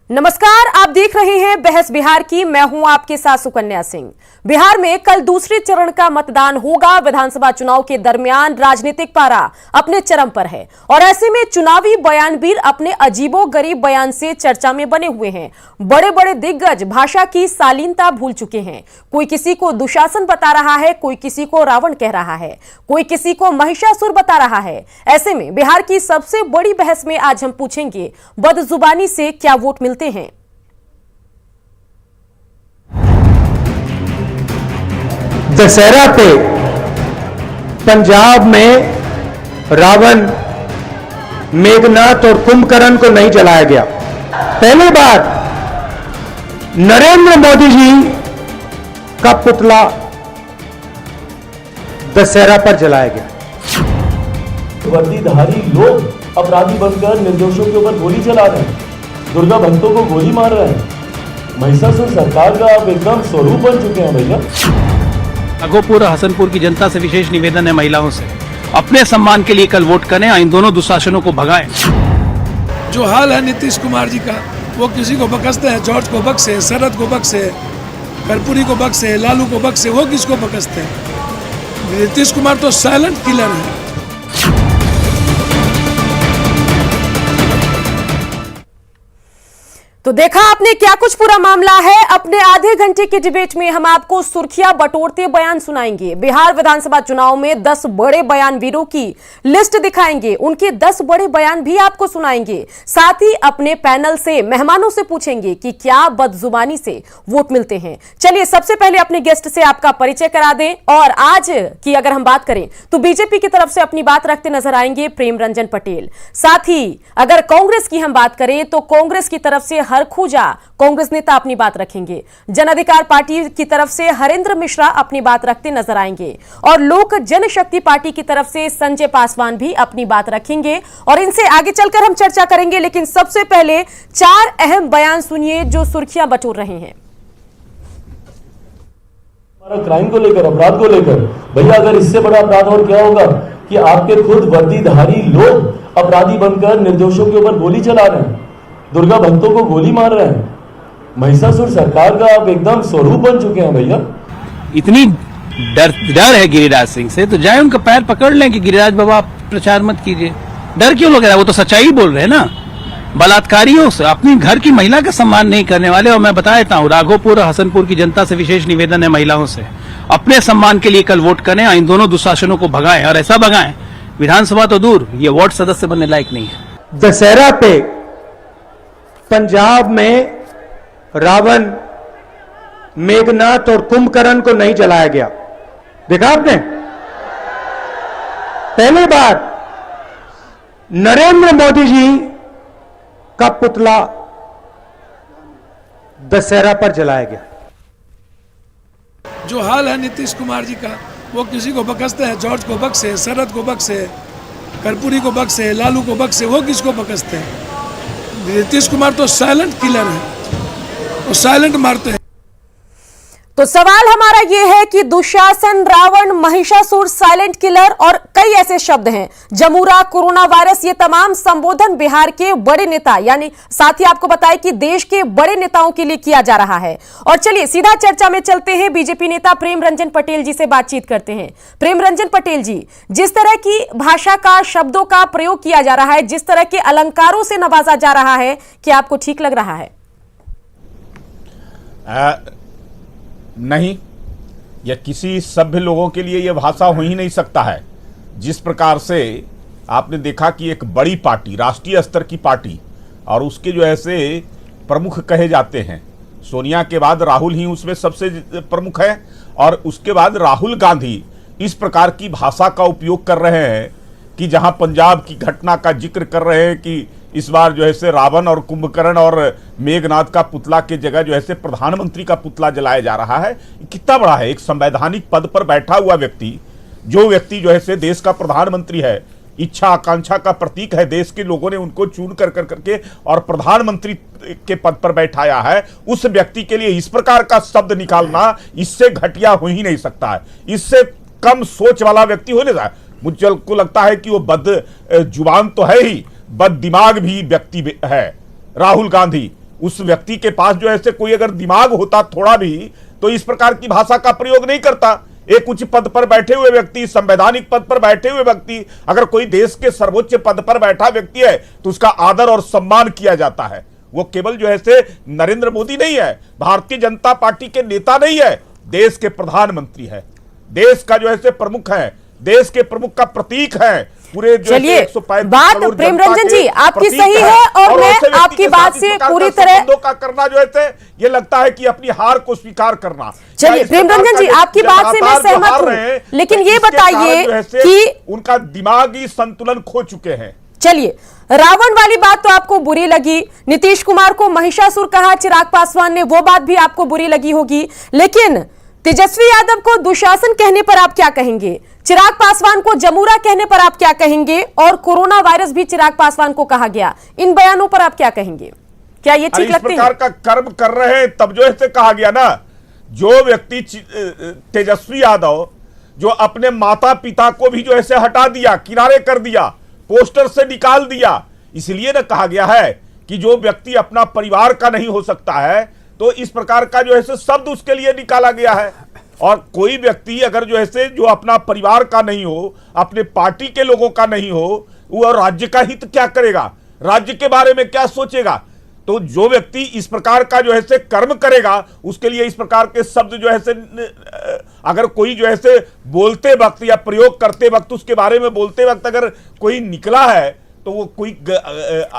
नमस्कार, आप देख रहे हैं बहस बिहार की। मैं हूं आपके साथ सुकन्या सिंह। बिहार में कल दूसरे चरण का मतदान होगा। विधानसभा चुनाव के दरमियान राजनीतिक पारा अपने चरम पर है और ऐसे में चुनावी बयानवीर अपने अजीबोगरीब बयान से चर्चा में बने हुए हैं। बड़े बड़े दिग्गज भाषा की शालीनता भूल चुके हैं। कोई किसी को दुशासन बता रहा है, कोई किसी को रावण कह रहा है, कोई किसी को महिषासुर बता रहा है। ऐसे में बिहार की सबसे बड़ी बहस में आज हम पूछेंगे, बदजुबानी से क्या वोट मिलते हैं। दशहरा पे पंजाब में रावण, मेघनाथ और कुंभकर्ण को नहीं जलाया गया। पहली बार नरेंद्र मोदी जी का पुतला दशहरा पर जलाया गया। वर्दीधारी लोग अपराधी बनकर निर्दोषों के ऊपर गोली चला रहे हैं, दुर्गा भक्तों को गोली मार रहे हैं। महिषासुर सरकार का आप एकदम स्वरूप बन चुके हैं भैया। राघोपुर हसनपुर की जनता से विशेष निवेदन है महिलाओं से, अपने सम्मान के लिए कल वोट करें, इन दोनों दुशासनों को भगाएं। जो हाल है नीतीश कुमार जी का, वो किसी को बकसते हैं, जॉर्ज को बक्से, शरद को बक्से, कर्पूरी को बक्से, लालू को बक्से, वो किसको बकसते हैं। नीतीश कुमार तो साइलेंट किलर है। तो देखा आपने क्या कुछ पूरा मामला है। अपने आधे घंटे के डिबेट में हम आपको सुर्खियां बटोरते बयान सुनाएंगे। बिहार विधानसभा चुनाव में 10 बड़े बयानवीरों की लिस्ट दिखाएंगे, उनके 10 बड़े बयान भी आपको सुनाएंगे। साथ ही अपने पैनल से, मेहमानों से पूछेंगे कि क्या बदजुबानी से वोट मिलते हैं। चलिए सबसे पहले अपने गेस्ट से आपका परिचय करा दें। और आज की अगर हम बात करें तो बीजेपी की तरफ से अपनी बात रखते नजर आएंगे प्रेम रंजन पटेल। साथ ही अगर कांग्रेस की हम बात करें तो कांग्रेस की तरफ से हरखुजा कांग्रेस नेता अपनी बात रखेंगे। जन अधिकार पार्टी की तरफ से हरेंद्र मिश्रा अपनी बात रखते नजर आएंगे और लोक जनशक्ति पार्टी की तरफ से संजय पासवान भी अपनी बात रखेंगे और इनसे आगे चलकर हम चर्चा करेंगे। लेकिन सबसे पहले 4 अहम बयान सुनिए जो सुर्खियां बटोर रहे हैं। हमारा क्राइम को लेकर, अपराध को लेकर भैया, अगर इससे बड़ा अपराध और क्या होगा कि आपके खुद वर्दीधारी लोग अपराधी बनकर निर्दोषों के ऊपर गोली चला रहे हैं, दुर्गा भक्तों को गोली मार रहे हैं। महिषासुर सरकार का आप एकदम स्वरूप बन चुके हैं भैया। इतनी डर है गिरिराज सिंह से, तो जाए उनका पैर पकड़ लें कि गिरिराज बाबा आप प्रचार मत कीजिए। डर क्यों लग रहा है? वो तो सच्चाई बोल रहे हैं ना। बलात्कारियों से, अपनी घर की महिला का सम्मान नहीं करने वाले। और मैं बता देता हूँ, राघोपुर हसनपुर की जनता से विशेष निवेदन है महिलाओं से, अपने सम्मान के लिए कल वोट करें, इन दोनों दुशासनों को भगाएं। और ऐसा भगाएं, विधानसभा तो दूर, ये वार्ड सदस्य बनने लायक नहीं है। दशहरा पे पंजाब में रावण, मेघनाथ और कुंभकर्ण को नहीं जलाया गया। देखा आपने? पहली बार नरेंद्र मोदी जी का पुतला दशहरा पर जलाया गया। जो हाल है नीतीश कुमार जी का, वो किसी को बकसते हैं, जॉर्ज को बक्से, शरद को बक्से, कर्पूरी को बक्से, लालू को बक्से, वो किसको बकसते हैं। नीतीश कुमार तो साइलेंट किलर है, वो साइलेंट मारते हैं। तो सवाल हमारा यह है कि दुशासन, रावण, महिषासुर, साइलेंट किलर और कई ऐसे शब्द हैं, जमूरा, कोरोना वायरस, ये तमाम संबोधन बिहार के बड़े नेता, यानी साथ ही आपको बताएं कि देश के बड़े नेताओं के लिए किया जा रहा है। और चलिए सीधा चर्चा में चलते हैं। बीजेपी नेता प्रेम रंजन पटेल जी से बातचीत करते हैं। प्रेम रंजन पटेल जी, जिस तरह की भाषा का, शब्दों का प्रयोग किया जा रहा है, जिस तरह के अलंकारों से नवाजा जा रहा है, क्या आपको ठीक लग रहा है? नहीं, यह किसी सभ्य लोगों के लिए यह भाषा हो ही नहीं सकता है। जिस प्रकार से आपने देखा कि एक बड़ी पार्टी, राष्ट्रीय स्तर की पार्टी, और उसके जो ऐसे प्रमुख कहे जाते हैं, सोनिया के बाद राहुल ही उसमें सबसे प्रमुख है, और उसके बाद राहुल गांधी इस प्रकार की भाषा का उपयोग कर रहे हैं कि जहां पंजाब की घटना का जिक्र कर रहे हैं कि इस बार जो है से रावण और कुंभकर्ण और मेघनाथ का पुतला के जगह जो है से प्रधानमंत्री का पुतला जलाया जा रहा है। कितना बड़ा है, एक संवैधानिक पद पर बैठा हुआ व्यक्ति, जो व्यक्ति जो है से देश का प्रधानमंत्री है, इच्छा आकांक्षा का प्रतीक है, देश के लोगों ने उनको चुन कर करके और प्रधानमंत्री के पद पर बैठाया है, उस व्यक्ति के लिए इस प्रकार का शब्द निकालना, इससे घटिया हो ही नहीं सकता है। इससे कम सोच वाला व्यक्ति हो नहीं सकता। मुझे को लगता है कि वो बद जुबान तो है ही, बद दिमाग भी व्यक्ति है राहुल गांधी। उस व्यक्ति के पास जो है कोई अगर दिमाग होता थोड़ा भी, तो इस प्रकार की भाषा का प्रयोग नहीं करता। एक उच्च पद पर बैठे हुए व्यक्ति, संवैधानिक पद पर बैठे हुए व्यक्ति, अगर कोई देश के सर्वोच्च पद पर बैठा व्यक्ति है तो उसका आदर और सम्मान किया जाता है। वो केवल जो है नरेंद्र मोदी नहीं है, भारतीय जनता पार्टी के नेता नहीं है, देश के प्रधानमंत्री है, देश का जो है प्रमुख है, देश के प्रमुख का प्रतीक है। पूरे चलिए, बात प्रेम रंजन जी आपकी सही है और मैं आपकी बात से पूरी तरह का करना जो है ये लगता है कि अपनी हार को स्वीकार करना। चलिए प्रेम रंजन जी आपकी बात से मैं सहमत हूं, लेकिन ये बताइए कि उनका दिमागी संतुलन खो चुके हैं। चलिए, रावण वाली बात तो आपको बुरी लगी, नीतीश कुमार को महिषासुर कहा चिराग पासवान ने, वो बात भी आपको बुरी लगी होगी, लेकिन तेजस्वी यादव को दुशासन कहने पर आप क्या कहेंगे? चिराग पासवान को जमूरा कहने पर आप क्या कहेंगे? और कोरोना वायरस भी चिराग पासवान को कहा गया, इन बयानों पर आप क्या कहेंगे? क्या ये ठीक लगते हैं? इस प्रकार का कर्म कर रहे हैं तब जो ऐसे कहा गया ना, जो व्यक्ति तेजस्वी यादव जो अपने माता पिता को भी जो ऐसे हटा दिया, किनारे कर दिया, पोस्टर से निकाल दिया, इसलिए ना कहा गया है कि जो व्यक्ति अपना परिवार का नहीं हो सकता है तो इस प्रकार का जो है शब्द उसके लिए निकाला गया है। और कोई व्यक्ति अगर जो है जो अपना परिवार का नहीं हो, अपने पार्टी के लोगों का नहीं हो, वो राज्य का हित क्या करेगा, राज्य के बारे में क्या सोचेगा? तो जो व्यक्ति इस प्रकार का जो है कर्म करेगा उसके लिए इस प्रकार के शब्द जो है अगर कोई जो है बोलते वक्त या प्रयोग करते वक्त, उसके बारे में बोलते वक्त अगर कोई निकला है तो वो कोई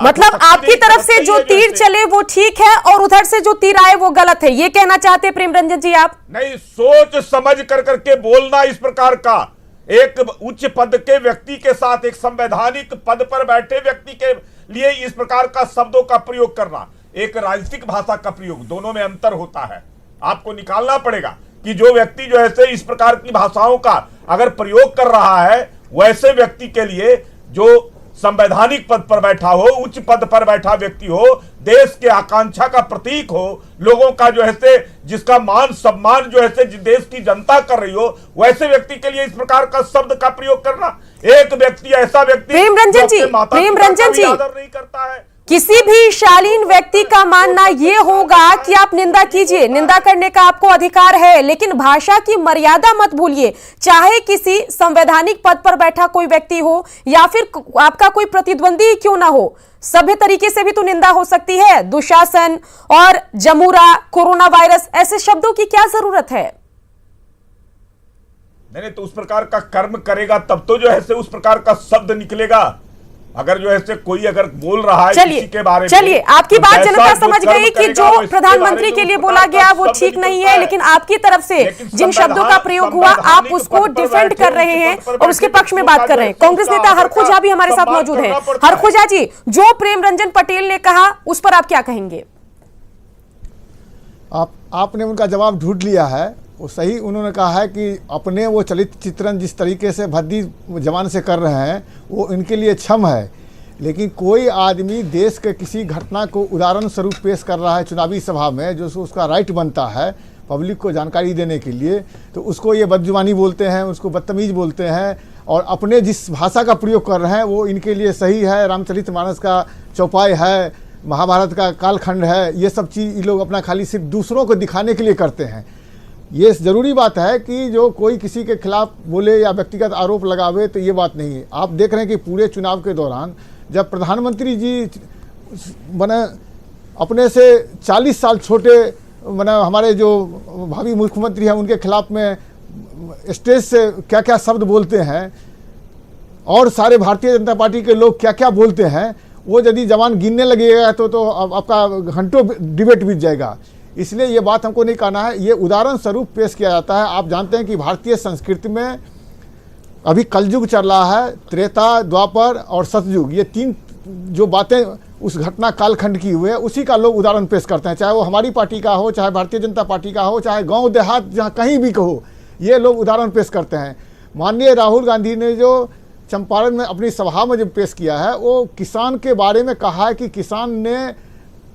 मतलब आपकी तरफ से जो तीर चले वो ठीक है और उधर से जो तीर आए वो गलत है, ये कहना चाहते प्रेम रंजन जी आप? नहीं, सोच समझ कर करके बोलना इस प्रकार का, एक उच्च पद के व्यक्ति के साथ, एक संवैधानिक पद पर बैठे व्यक्ति के लिए इस प्रकार का शब्दों का प्रयोग करना, एक राजनीतिक भाषा का प्रयोग, दोनों में अंतर होता है। आपको निकालना पड़ेगा कि जो व्यक्ति जो है इस प्रकार की भाषाओं का अगर प्रयोग कर रहा है, वैसे व्यक्ति के लिए जो संवैधानिक पद पर बैठा हो, उच्च पद पर बैठा व्यक्ति हो, देश के आकांक्षा का प्रतीक हो, लोगों का जो है जिसका मान सम्मान जो है देश की जनता कर रही हो, वैसे व्यक्ति के लिए इस प्रकार का शब्द का प्रयोग करना, एक व्यक्ति ऐसा व्यक्ति प्रेम रंजन जी आदर नहीं करता है। किसी भी शालीन व्यक्ति का मानना यह होगा कि आप निंदा कीजिए, निंदा करने का आपको अधिकार है, लेकिन भाषा की मर्यादा मत भूलिए। चाहे किसी संवैधानिक पद पर बैठा कोई व्यक्ति हो या फिर आपका कोई प्रतिद्वंदी क्यों ना हो, सभ्य तरीके से भी तो निंदा हो सकती है। दुशासन और जमूरा, कोरोना वायरस, ऐसे शब्दों की क्या जरूरत है? नहीं, तो उस प्रकार का कर्म करेगा तब तो जो है उस प्रकार का शब्द निकलेगा। अगर जो है कोई अगर बोल रहा है किसी के बारे में, चलिए आपकी तो बात जनता समझ गई कि जो प्रधानमंत्री के लिए बोला गया वो ठीक नहीं है, लेकिन आपकी तरफ से जिन शब्दों का प्रयोग हुआ आप उसको डिफेंड कर रहे हैं और उसके पक्ष में बात कर रहे हैं। कांग्रेस नेता हरखुजा भी हमारे साथ मौजूद है। हरखुजा जी, जो प्रेम रंजन पटेल ने कहा उस पर आप क्या कहेंगे? आपने उनका जवाब ढूंढ लिया है, वो सही उन्होंने कहा है कि अपने वो चलित चित्रण जिस तरीके से भद्दी जवान से कर रहे हैं वो इनके लिए क्षम है, लेकिन कोई आदमी देश के किसी घटना को उदाहरण स्वरूप पेश कर रहा है चुनावी सभा में, जो उसका राइट बनता है पब्लिक को जानकारी देने के लिए, तो उसको ये बदजुबानी बोलते हैं, उसको बदतमीज बोलते हैं और अपने जिस भाषा का प्रयोग कर रहे हैं वो इनके लिए सही है। रामचरितमानस का चौपाई है, महाभारत का कालखंड है, ये सब चीज़ ये लोग अपना खाली सिर्फ दूसरों को दिखाने के लिए करते हैं। ये ज़रूरी बात है कि जो कोई किसी के खिलाफ बोले या व्यक्तिगत आरोप लगावे तो ये बात नहीं है। आप देख रहे हैं कि पूरे चुनाव के दौरान जब प्रधानमंत्री जी बने, अपने से 40 साल छोटे बने हमारे जो भावी मुख्यमंत्री हैं उनके खिलाफ में स्टेज से क्या क्या शब्द बोलते हैं और सारे भारतीय जनता पार्टी के लोग क्या क्या बोलते हैं, वो यदि जवान गिनने लगेगा तो आपका घंटों डिबेट बीत जाएगा। इसलिए ये बात हमको नहीं कहना है, ये उदाहरण स्वरूप पेश किया जाता है। आप जानते हैं कि भारतीय संस्कृति में अभी कलयुग चल रहा है, त्रेता, द्वापर और सतयुग, ये तीन जो बातें उस घटना कालखंड की हुई है उसी का लोग उदाहरण पेश करते हैं, चाहे वो हमारी पार्टी का हो, चाहे भारतीय जनता पार्टी का हो, चाहे गांव देहात जहाँ कहीं भी कहो, ये लोग उदाहरण पेश करते हैं। माननीय राहुल गांधी ने जो चंपारण में अपनी सभा में जब पेश किया है वो किसान के बारे में कहा है कि किसान ने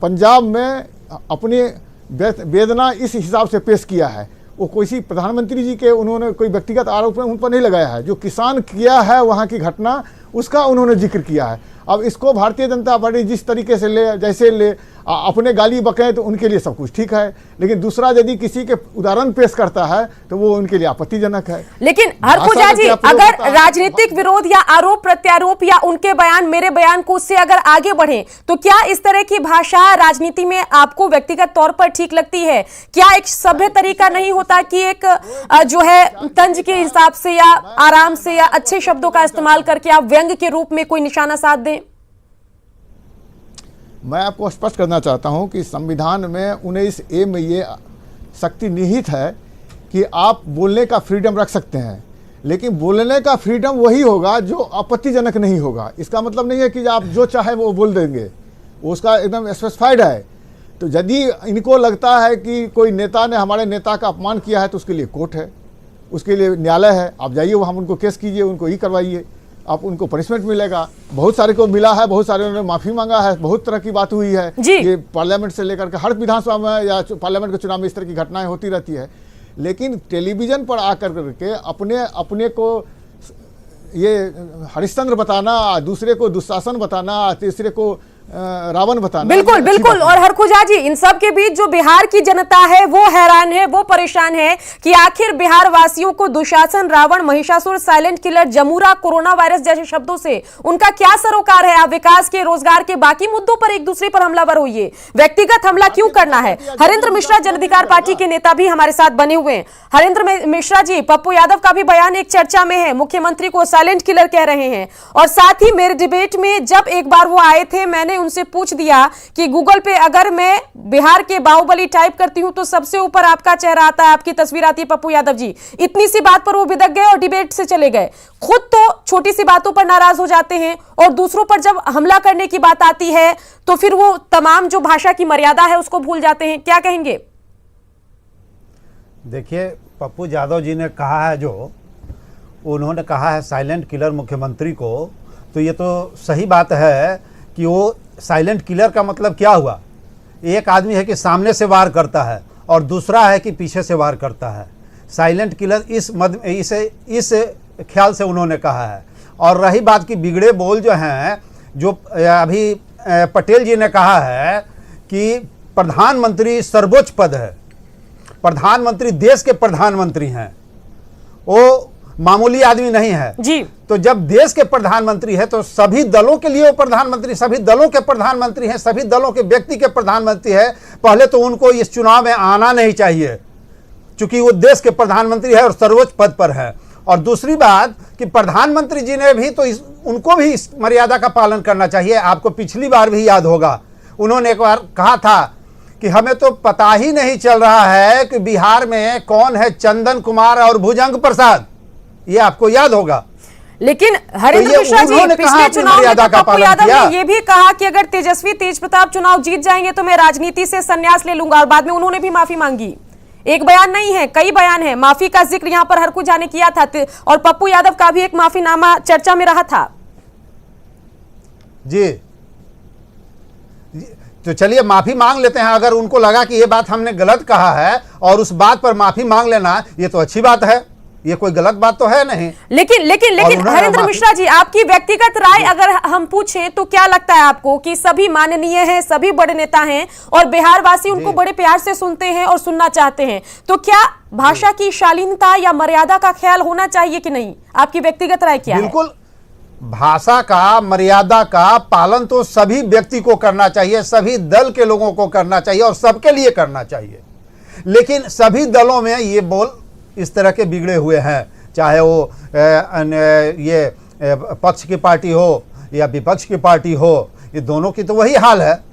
पंजाब में अपनी वेदना इस हिसाब से पेश किया है। वो किसी प्रधानमंत्री जी के उन्होंने कोई व्यक्तिगत आरोप उन पर नहीं लगाया है, जो किसान किया है वहाँ की घटना उसका उन्होंने जिक्र किया है। अब इसको भारतीय जनता पार्टी जिस तरीके से ले, जैसे ले, अपने गाली बकें तो उनके लिए सब कुछ ठीक है, लेकिन दूसरा यदि किसी के उदाहरण पेश करता है तो वो उनके लिए आपत्तिजनक है। लेकिन हरखुजा जी, अगर राजनीतिक विरोध या आरोप प्रत्यारोप या उनके बयान मेरे बयान को उससे अगर आगे बढ़े तो क्या इस तरह की भाषा राजनीति में आपको व्यक्तिगत तौर पर ठीक लगती है? क्या एक सभ्य तरीका नहीं होता कि एक जो है तंज के हिसाब से या आराम से या अच्छे शब्दों का इस्तेमाल करके आप व्यंग के रूप में कोई निशाना साध दें? मैं आपको स्पष्ट करना चाहता हूं कि संविधान में 19A में ये शक्ति निहित है कि आप बोलने का फ्रीडम रख सकते हैं, लेकिन बोलने का फ्रीडम वही होगा जो आपत्तिजनक नहीं होगा। इसका मतलब नहीं है कि आप जो चाहे वो बोल देंगे, उसका एकदम स्पेसिफाइड है। तो यदि इनको लगता है कि कोई नेता ने हमारे नेता का अपमान किया है तो उसके लिए कोर्ट है, उसके लिए न्यायालय है, आप जाइए वहाँ उनको केस कीजिए, उनको ही करवाइए, आप उनको पनिशमेंट मिलेगा। बहुत सारे को मिला है, बहुत सारे उन्होंने माफ़ी मांगा है, बहुत तरह की बात हुई है। ये पार्लियामेंट से लेकर के हर विधानसभा में या पार्लियामेंट के चुनाव में इस तरह की घटनाएं होती रहती है। लेकिन टेलीविज़न पर आकर के अपने को ये हरिश्चंद्र बताना, दूसरे को दुशासन बताना, तीसरे को रावण बताना, बिल्कुल बिल्कुल। और हरखुजा जी, इन सब के बीच जो बिहार की जनता है वो हैरान है, वो परेशान है कि आखिर बिहार वासियों को दुशासन, रावण, महिषासुर, साइलेंट किलर, जमूरा, कोरोना वायरस जैसे शब्दों से उनका क्या सरोकार है? आप विकास के, रोजगार के, बाकी मुद्दों पर एक दूसरे पर हमलावर होइए, व्यक्तिगत हमला क्यों करना है? हरेंद्र मिश्रा जन अधिकार पार्टी के नेता भी हमारे साथ बने हुए हैं। हरेंद्र मिश्रा जी, पप्पू यादव का भी बयान एक चर्चा में है, मुख्यमंत्री को साइलेंट किलर कह रहे हैं। और साथ ही मेरे डिबेट में जब एक बार वो आए थे, मैंने उनसे पूछ दिया कि गूगल पे अगर मैं बिहार के बाहुबली टाइप करती हूं तो सबसे ऊपर आपका चेहरा आता है, आपकी तस्वीर आती है, पप्पू यादव जी। इतनी सी बात पर वो बिदक गए और डिबेट से चले गए। खुद तो छोटी सी बातों पर नाराज हो जाते हैं और दूसरों पर जब हमला करने की बात आती है तो फिर वो तमाम जो भाषा की मर्यादा है उसको भूल जाते हैं। क्या कहेंगे? देखिए, पप्पू यादव जी ने कहा है, जो उन्होंने कहा है साइलेंट किलर मुख्यमंत्री को, तो ये तो सही बात है कि वो साइलेंट किलर का मतलब क्या हुआ? एक आदमी है कि सामने से वार करता है और दूसरा है कि पीछे से वार करता है। साइलेंट किलर इस ख्याल से उन्होंने कहा है। और रही बात की बिगड़े बोल जो हैं, जो अभी पटेल जी ने कहा है कि प्रधानमंत्री सर्वोच्च पद है, प्रधानमंत्री देश के प्रधानमंत्री हैं, वो मामूली आदमी नहीं है जी। तो जब देश के प्रधानमंत्री है तो सभी दलों के लिए वो प्रधानमंत्री, सभी दलों के प्रधानमंत्री हैं, सभी दलों के व्यक्ति के प्रधानमंत्री है। पहले तो उनको इस चुनाव में आना नहीं चाहिए, क्योंकि वो देश के प्रधानमंत्री है और सर्वोच्च पद पर है। और दूसरी बात कि प्रधानमंत्री जी ने भी तो उनको भी इस मर्यादा का पालन करना चाहिए। आपको पिछली बार भी याद होगा, उन्होंने एक बार कहा था कि हमें तो पता ही नहीं चल रहा है कि बिहार में कौन है चंदन कुमार और भुजंग प्रसाद, ये आपको याद होगा। लेकिन हरेंद्र मिश्रा जी, पिछले चुनाव में तो पप्पू यादव ने ये भी कहा कि अगर तेजस्वी तेजप्रताप चुनाव जीत जाएंगे तो मैं राजनीति से संन्यास ले लूंगा, और बाद में उन्होंने भी माफी मांगी। एक बयान नहीं है, कई बयान है। माफी का जिक्र यहां पर हरखुजा ने किया था और पप्पू यादव का भी एक माफीनामा चर्चा में रहा था। जी, तो चलिए माफी मांग लेते हैं। अगर उनको लगा कि ये बात हमने गलत कहा है और उस बात पर माफी मांग लेना, ये तो अच्छी बात है, ये कोई गलत बात तो है नहीं। लेकिन हरेंद्र मिश्रा जी, आपकी व्यक्तिगत राय अगर हम पूछें तो क्या लगता है आपको कि सभी माननीय हैं, सभी बड़े नेता हैं और बिहार वासी उनको बड़े प्यार से सुनते हैं और सुनना चाहते हैं, तो क्या भाषा की शालीनता या मर्यादा का ख्याल होना चाहिए कि नहीं? आपकी व्यक्तिगत राय क्या है? बिल्कुल, भाषा का, मर्यादा का पालन तो सभी व्यक्ति को करना चाहिए, सभी दल के लोगों को करना चाहिए और सबके लिए करना चाहिए। लेकिन सभी दलों में ये बोल इस तरह के बिगड़े हुए हैं, चाहे वो ये पक्ष की पार्टी हो या विपक्ष की पार्टी हो, ये दोनों की तो वही हाल है।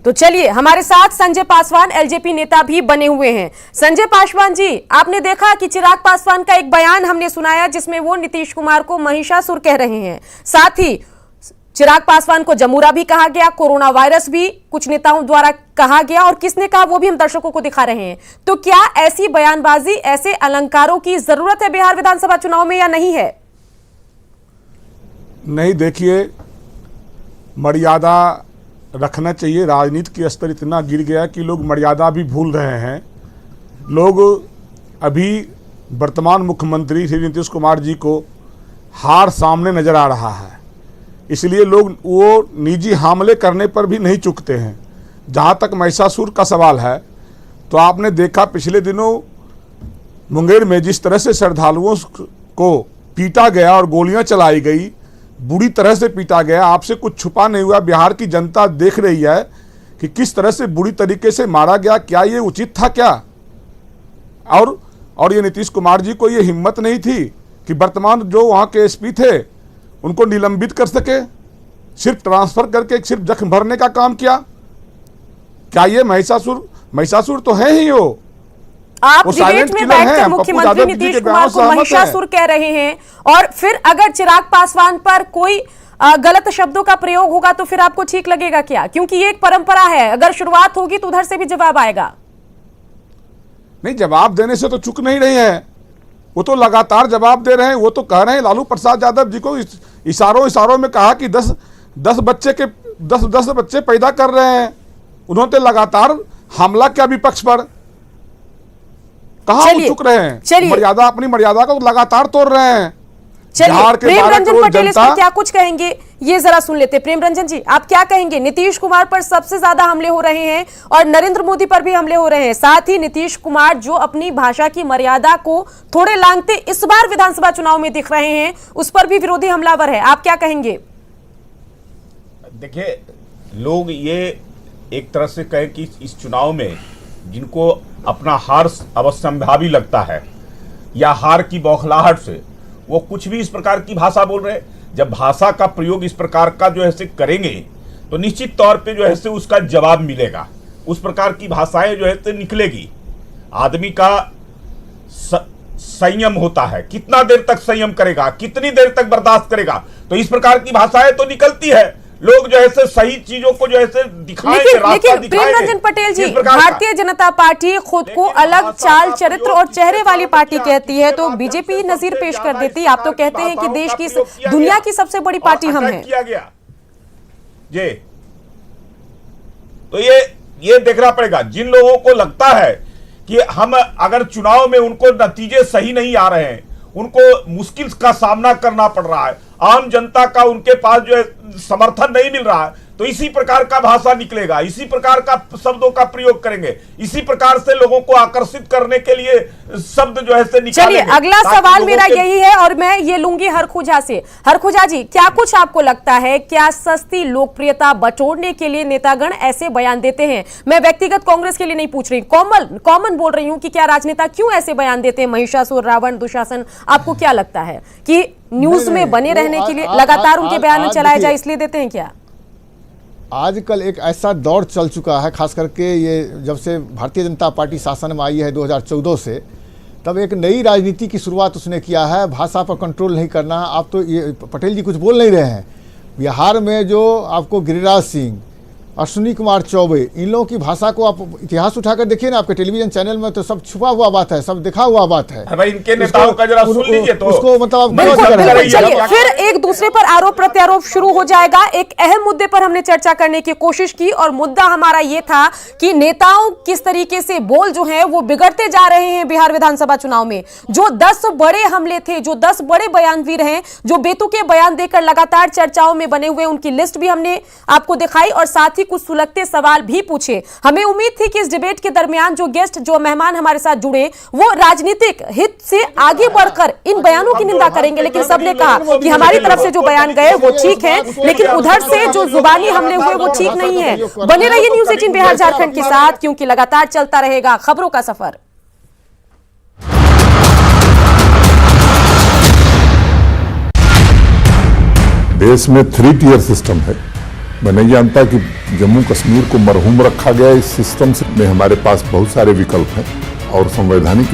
तो चलिए, हमारे साथ संजय पासवान एलजेपी नेता भी बने हुए हैं। संजय पासवान जी, आपने देखा कि चिराग पासवान का एक बयान हमने सुनाया जिसमें वो नीतीश कुमार को महिषासुर कह रहे हैं। साथ ही चिराग पासवान को जमूरा भी कहा गया, कोरोना वायरस भी कुछ नेताओं द्वारा कहा गया, और किसने कहा वो भी हम दर्शकों को दिखा रहे हैं। तो क्या ऐसी बयानबाजी, ऐसे अलंकारों की जरूरत है बिहार विधानसभा चुनाव में या नहीं है? नहीं, देखिए, मर्यादा रखना चाहिए। राजनीति का स्तर इतना गिर गया कि लोग मर्यादा भी भूल रहे हैं। लोग अभी वर्तमान मुख्यमंत्री श्री नीतीश कुमार जी को हार सामने नजर आ रहा है, इसलिए लोग वो निजी हमले करने पर भी नहीं चूकते हैं। जहाँ तक महिषासुर का सवाल है, तो आपने देखा पिछले दिनों मुंगेर में जिस तरह से श्रद्धालुओं को पीटा गया और गोलियां चलाई गई, बुरी तरह से पीटा गया। आपसे कुछ छुपा नहीं हुआ, बिहार की जनता देख रही है कि किस तरह से बुरी तरीके से मारा गया। क्या ये उचित था क्या? और ये नीतीश कुमार जी को ये हिम्मत नहीं थी कि वर्तमान जो वहाँ के एसपी थे उनको निलंबित कर सके, सिर्फ ट्रांसफर करके सिर्फ जख्म भरने का काम किया। क्या ये महिषासुर तो है ही वो। आप डिबेट में बैठकर मुख्यमंत्री नीतीश कुमार को महिषासुर कह रहे हैं, और फिर अगर चिराग पासवान पर कोई गलत शब्दों का प्रयोग होगा तो फिर आपको ठीक लगेगा क्या? क्योंकि ये एक परंपरा है, अगर शुरुआत होगी तो उधर से भी जवाब आएगा। नहीं, जवाब देने से तो चुक नहीं रहे हैं, वो तो लगातार जवाब दे रहे हैं। वो तो कह रहे हैं, लालू प्रसाद यादव जी को इशारों में कहा कि 10 बच्चे पैदा कर रहे हैं। उन्होंने लगातार हमला किया विपक्ष पर। कहां वो चुक रहे हैं? अपनी मर्यादा को लगातार तोड़ रहे हैं। चलिए, प्रेम रंजन पटेल इस पर क्या कुछ कहेंगे, ये जरा सुन लेते। प्रेम रंजन जी, आप क्या कहेंगे? नीतीश कुमार पर सबसे ज्यादा हमले हो रहे हैं और नरेंद्र मोदी पर भी हमले हो रहे हैं। साथ ही नीतीश कुमार जो अपनी भाषा की मर्यादा को थोड़े लांघते इस बार विधानसभा चुनाव में दिख रहे हैं, उस पर भी विरोधी हमलावर है। आप क्या कहेंगे? देखिए, लोग ये एक तरह से कहें कि इस चुनाव में जिनको अपना हार अवश्यंभावी लगता है या हार की बौखलाहट से वो कुछ भी इस प्रकार की भाषा बोल रहे हैं। जब भाषा का प्रयोग इस प्रकार का जो है से करेंगे तो निश्चित तौर पे जो है से उसका जवाब मिलेगा। उस प्रकार की भाषाएं जो है से निकलेगी। आदमी का संयम होता है, कितना देर तक संयम करेगा, कितनी देर तक बर्दाश्त करेगा। तो इस प्रकार की भाषाएं तो निकलती है। लोग जो है से सही चीजों को जो है से दिखाएंगे, लेकिन प्रेम रंजन पटेल जी, भारतीय जनता पार्टी खुद को अलग चाल चरित्र और चेहरे वाली पार्टी कहती है, तो बीजेपी नजीर पेश कर देती। आप तो कहते हैं कि देश की, दुनिया की सबसे बड़ी पार्टी हम हैं। किया गया ये तो ये देखना पड़ेगा। जिन लोगों को लगता है कि हम अगर चुनाव में उनको नतीजे सही नहीं आ रहे हैं, उनको मुश्किल का सामना करना पड़ रहा है, आम जनता का उनके पास जो है समर्थन नहीं मिल रहा है, तो इसी प्रकार का भाषा निकलेगा, इसी प्रकार का शब्दों का प्रयोग करेंगे, इसी प्रकार से लोगों को आकर्षित करने के लिए शब्द जो है से निकालेंगे। चलिए, अगला सवाल मेरा यही है और मैं ये लूंगी हरखुजा से। हरखुजा जी, क्या कुछ आपको लगता है, क्या सस्ती लोकप्रियता बटोरने के लिए नेतागण ऐसे बयान देते हैं? मैं व्यक्तिगत कांग्रेस के लिए नहीं पूछ रही, कॉमन बोल रही हूं कि क्या राजनेता क्यों ऐसे बयान देते हैं? महिषासुर, रावण, दुशासन, आपको क्या लगता है कि न्यूज में बने रहने के लिए लगातार उनके बयान चलाए जाए, इसलिए देते हैं क्या? आजकल एक ऐसा दौर चल चुका है, खास करके ये जब से भारतीय जनता पार्टी शासन में आई है 2014 से, तब एक नई राजनीति की शुरुआत उसने किया है। भाषा पर कंट्रोल नहीं करना। आप तो ये पटेल जी कुछ बोल नहीं रहे हैं। बिहार में जो आपको गिरिराज सिंह, अश्विनी कुमार चौबे, इन लोगों की भाषा को आप इतिहास उठाकर देखिए ना, आपके टेलीविजन चैनल में तो सब छुपा हुआ बात है, सब दिखा हुआ बात है। भाई, इनके नेताओं का जरा सुन लीजिए तो उसको मतलब चलिए, फिर एक दूसरे पर आरोप प्रत्यारोप शुरू हो जाएगा। एक अहम मुद्दे पर हमने चर्चा करने की कोशिश की और मुद्दा हमारा ये था कि नेताओं किस तरीके से बोल जो है वो बिगड़ते जा रहे हैं बिहार विधानसभा चुनाव में। जो 10 बड़े हमले थे, जो 10 बड़े बयानवीर हैं, जो बेतुके बयान देकर लगातार चर्चाओं में बने हुए, उनकी लिस्ट भी हमने आपको दिखाई और साथ ही कुछ सुलगते सवाल भी पूछे। हमें उम्मीद थी कि इस डिबेट के दरमियान जो गेस्ट, जो मेहमान हमारे साथ जुड़े, वो राजनीतिक हित से आगे बढ़कर इन बयानों की निंदा करेंगे, लेकिन सबने कहा कि हमारी तरफ से जो बयान गए वो ठीक है, लेकिन उधर से जो जुबानी हमले हुए वो ठीक नहीं है। बने रहिए न्यूज़ 18 बिहार झारखंड के साथ, क्योंकि लगातार चलता रहेगा खबरों का सफर। देश में 3 टियर सिस्टम है। मैं नहीं जानता कि जम्मू कश्मीर को मरहूम रखा गया इस सिस्टम से। में हमारे पास बहुत सारे विकल्प हैं और संवैधानिक